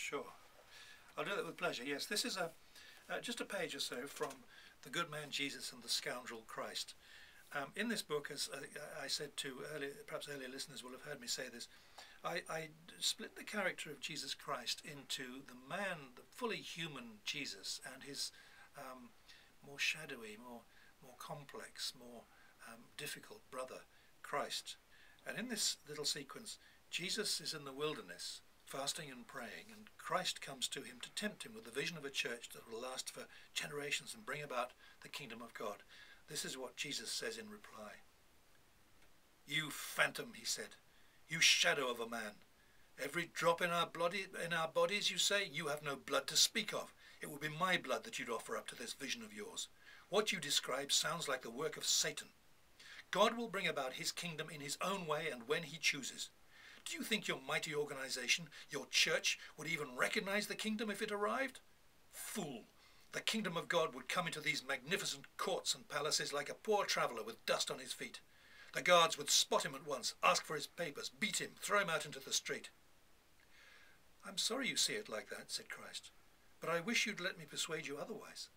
Sure. I'll do that with pleasure. Yes, this is just a page or so from The Good Man Jesus and the Scoundrel Christ. In this book, as I said to perhaps earlier listeners will have heard me say this, I split the character of Jesus Christ into the man, the fully human Jesus, and his more shadowy, more complex, more difficult brother, Christ. And in this little sequence, Jesus is in the wilderness, fasting and praying, and Christ comes to him to tempt him with the vision of a church that will last for generations and bring about the kingdom of God. This is what Jesus says in reply. "You phantom," he said, "you shadow of a man. Every drop in our bodies, you say, you have no blood to speak of. It would be my blood that you'd offer up to this vision of yours. What you describe sounds like the work of Satan. God will bring about his kingdom in his own way and when he chooses. Do you think your mighty organization, your church, would even recognize the kingdom if it arrived? Fool! The kingdom of God would come into these magnificent courts and palaces like a poor traveller with dust on his feet. The guards would spot him at once, ask for his papers, beat him, throw him out into the street." "I'm sorry you see it like that," said Christ, "but I wish you'd let me persuade you otherwise.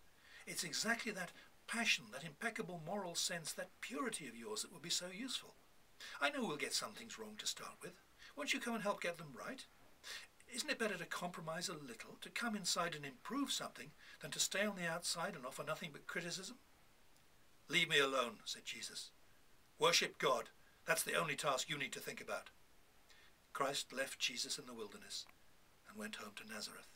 It's exactly that passion, that impeccable moral sense, that purity of yours that would be so useful. I know we'll get some things wrong to start with. Won't you come and help get them right? Isn't it better to compromise a little, to come inside and improve something, than to stay on the outside and offer nothing but criticism?" "Leave me alone," said Jesus. "Worship God. That's the only task you need to think about." Christ left Jesus in the wilderness and went home to Nazareth.